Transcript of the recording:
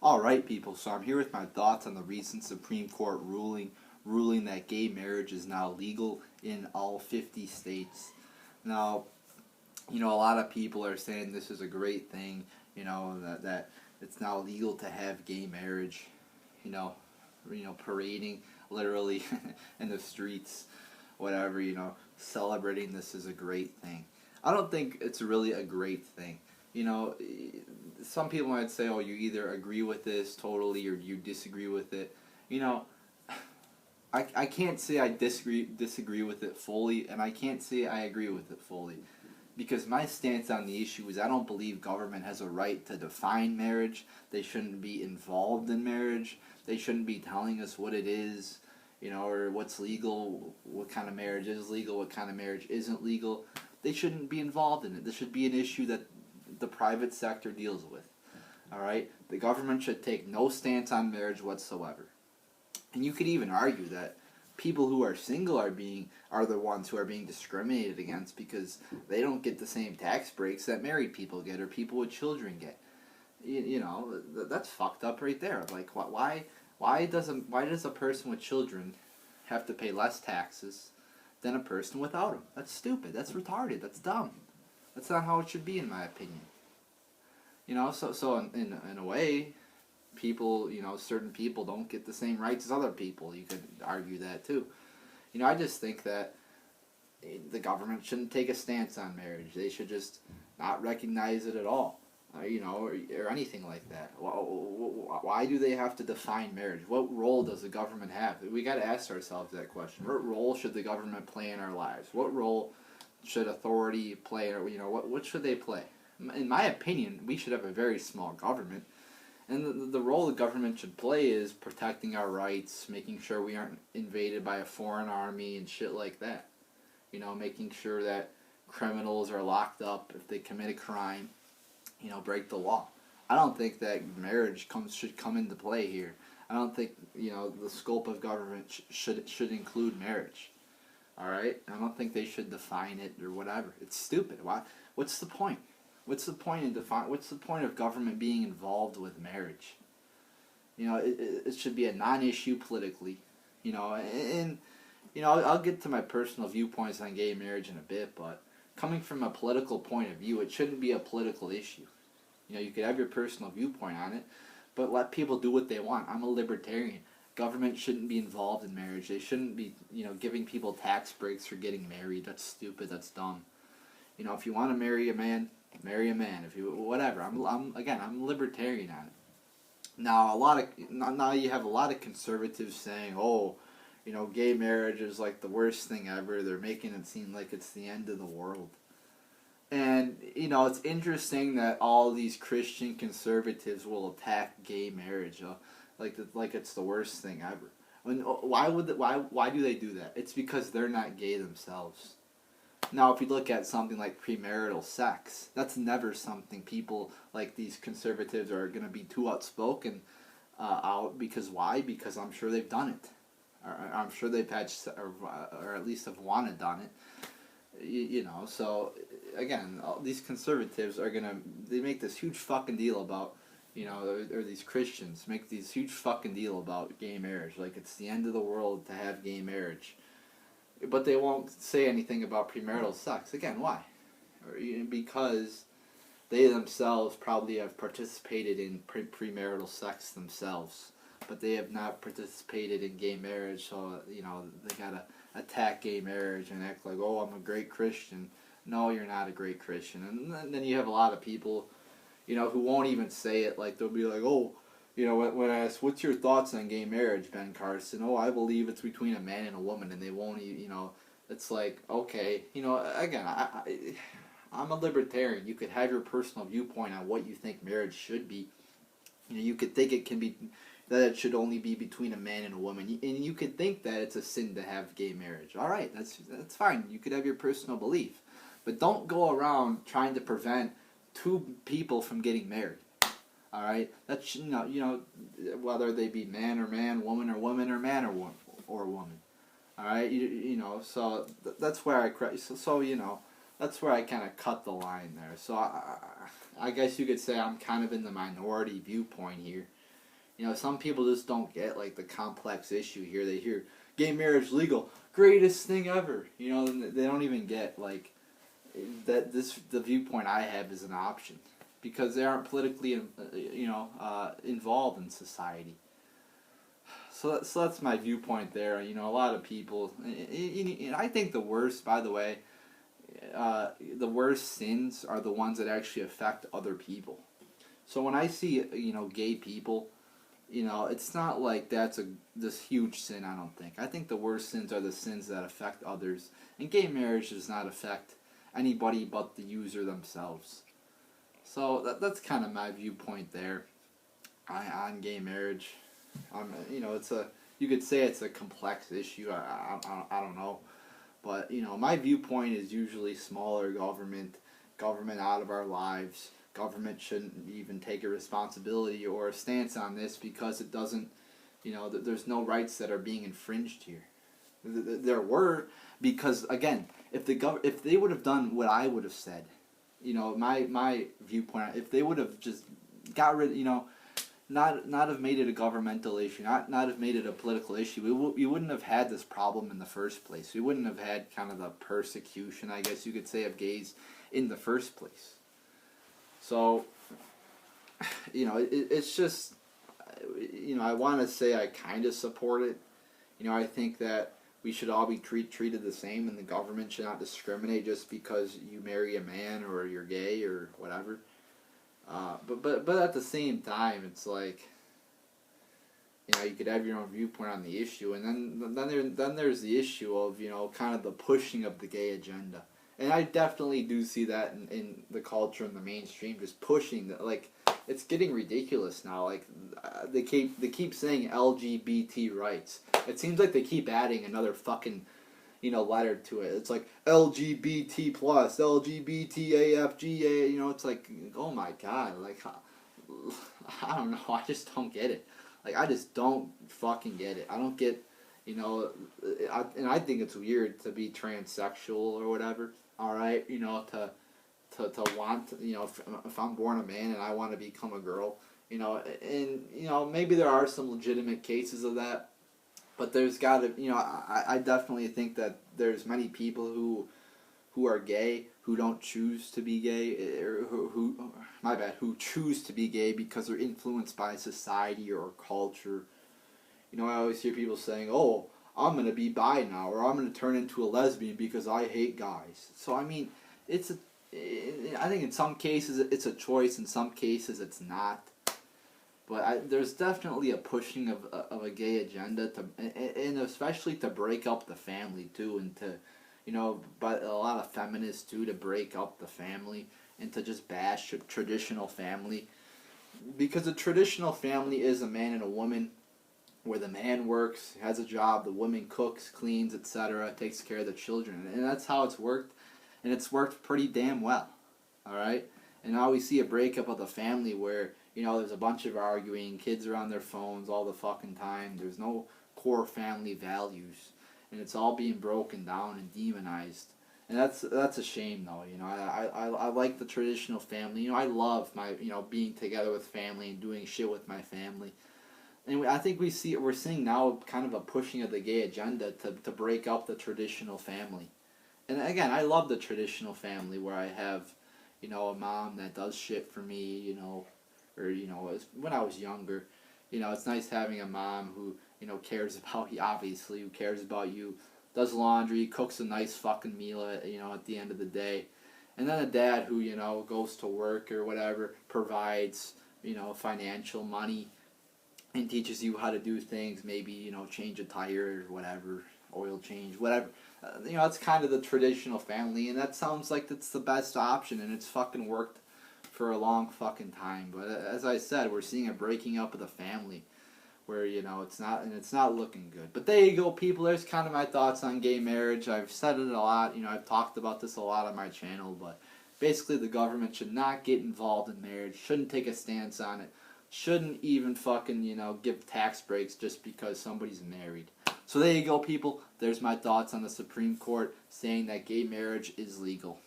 Alright people, so I'm here with my thoughts on the recent Supreme Court ruling that gay marriage is now legal in all 50 states. Now, a lot of people are saying this is a great thing, that it's now legal to have gay marriage, parading literally in the streets, whatever, celebrating this is a great thing. I don't think it's really a great thing. Some people might say, oh, you either agree with this totally or you disagree with it. I can't say I disagree with it fully, and I can't say I agree with it fully. Because my stance on the issue is I don't believe government has a right to define marriage. They shouldn't be involved in marriage. They shouldn't be telling us what it is, or what's legal, what kind of marriage is legal, what kind of marriage isn't legal. They shouldn't be involved in it. This should be an issue that the private sector deals with. Alright? The government should take no stance on marriage whatsoever. And you could even argue that people who are single are the ones who are being discriminated against because they don't get the same tax breaks that married people get or people with children get. That's fucked up right there. Like, why does a person with children have to pay less taxes than a person without them? That's stupid. That's retarded. That's dumb. That's not how it should be, in my opinion. So in a way, people, certain people don't get the same rights as other people. You could argue that too. I just think that the government shouldn't take a stance on marriage. They should just not recognize it at all, or anything like that. Why do they have to define marriage? What role does the government have? We got to ask ourselves that question. What role should the government play in our lives? What role should authority play, or what should they play? In my opinion, we should have a very small government, and the role the government should play is protecting our rights, making sure we aren't invaded by a foreign army and shit like that. Making sure that criminals are locked up if they commit a crime, break the law. I don't think that marriage should come into play here. I don't think the scope of government should include marriage. All right, I don't think they should define it or whatever. It's stupid. Why? What's the point? What's the point of government being involved with marriage? It should be a non-issue politically. I'll get to my personal viewpoints on gay marriage in a bit, but coming from a political point of view, it shouldn't be a political issue. You could have your personal viewpoint on it, but let people do what they want. I'm a libertarian. Government shouldn't be involved in marriage. They shouldn't be, giving people tax breaks for getting married. That's stupid. That's dumb. If you want to marry a man, marry a man. If you whatever, I'm libertarian on it. Now you have a lot of conservatives saying, oh, gay marriage is like the worst thing ever. They're making it seem like it's the end of the world. And it's interesting that all these Christian conservatives will attack gay marriage, like it's the worst thing ever. Why do they do that? It's because they're not gay themselves. Now, if you look at something like premarital sex, that's never something people like these conservatives are going to be too outspoken out. Because why? Because I'm sure they've done it. I'm sure they've had, or at least have wanted done it. So again, all these conservatives they make this huge fucking deal about, or these Christians make this huge fucking deal about gay marriage, like it's the end of the world to have gay marriage. But they won't say anything about premarital sex. Again, why? Because they themselves probably have participated in premarital sex themselves, but they have not participated in gay marriage, so, they gotta attack gay marriage and act like, oh, I'm a great Christian. No, you're not a great Christian. And then you have a lot of people, who won't even say it. Like, they'll be like, oh, when I ask, what's your thoughts on gay marriage, Ben Carson? Oh, I believe it's between a man and a woman, and they won't, it's like, okay, again, I'm a libertarian. You could have your personal viewpoint on what you think marriage should be. You could think that it should only be between a man and a woman, and you could think that it's a sin to have gay marriage. All right, that's fine. You could have your personal belief, but don't go around trying to prevent two people from getting married. All right, that's whether they be man or man, woman or woman, or man or woman. All right, so that's where that's where I kind of cut the line there. So I guess you could say I'm kind of in the minority viewpoint here. You know, some people just don't get like the complex issue here. They hear gay marriage legal, greatest thing ever. You know, and they don't even get like that. The viewpoint I have is an option because they aren't politically, involved in society. So that's my viewpoint there. You know, a lot of people, and I think the worst, by the way, the worst sins are the ones that actually affect other people. So when I see, gay people, it's not like that's this huge sin, I don't think. I think the worst sins are the sins that affect others. And gay marriage does not affect anybody but the user themselves. So that's kind of my viewpoint there on gay marriage. You could say it's a complex issue. I don't know. But, my viewpoint is usually smaller government out of our lives. Government shouldn't even take a responsibility or a stance on this because it doesn't, there's no rights that are being infringed here. There were, because, again, if they would have done what I would have said, my viewpoint, if they would have just got rid, not have made it a governmental issue, not have made it a political issue, we wouldn't have had this problem in the first place. We wouldn't have had kind of the persecution, I guess you could say, of gays in the first place. So, it's just, I want to say I kind of support it. I think that we should all be treated the same, and the government should not discriminate just because you marry a man or you're gay or whatever. But at the same time, it's like, you could have your own viewpoint on the issue, and then there's the issue of, kind of the pushing of the gay agenda. And I definitely do see that in the culture and the mainstream, just pushing that. Like, it's getting ridiculous now. Like, they keep saying LGBT rights. It seems like they keep adding another fucking, letter to it. It's like LGBT plus, LGBTAFGA. It's like, oh my god. Like, I don't know. I just don't get it. Like, I just don't fucking get it. I don't get, and I think it's weird to be transsexual or whatever. All right, to want, if I'm born a man and I want to become a girl, and maybe there are some legitimate cases of that, but there's got to, I definitely think that there's many people who are gay who don't choose to be gay, or who choose to be gay because they're influenced by society or culture. I always hear people saying, "Oh, I'm going to be bi now," or "I'm going to turn into a lesbian because I hate guys." So, I mean, I think in some cases it's a choice, in some cases it's not. But there's definitely a pushing of a gay agenda, and especially to break up the family, too, and to, but a lot of feminists, too, to break up the family and to just bash a traditional family. Because a traditional family is a man and a woman, where the man works, has a job, the woman cooks, cleans, etc., takes care of the children. And that's how it's worked, and it's worked pretty damn well, alright? And now we see a breakup of the family where, there's a bunch of arguing, kids are on their phones all the fucking time, there's no core family values, and it's all being broken down and demonized. And that's a shame, though. I like the traditional family. I love my, being together with family and doing shit with my family. And I think we're seeing now kind of a pushing of the gay agenda to break up the traditional family. And again, I love the traditional family where I have, a mom that does shit for me, or, when I was younger. It's nice having a mom who, cares about you, obviously, who cares about you, does laundry, cooks a nice fucking meal, at the end of the day. And then a dad who, goes to work or whatever, provides, financial money, and teaches you how to do things, maybe, change a tire or whatever, oil change, whatever. It's kind of the traditional family, and that sounds like it's the best option, and it's fucking worked for a long fucking time. But as I said, we're seeing a breaking up of the family, where, it's not looking good. But there you go, people. There's kind of my thoughts on gay marriage. I've said it a lot, I've talked about this a lot on my channel, but basically the government should not get involved in marriage, shouldn't take a stance on it, shouldn't even fucking, give tax breaks just because somebody's married. So there you go, people. There's my thoughts on the Supreme Court saying that gay marriage is legal.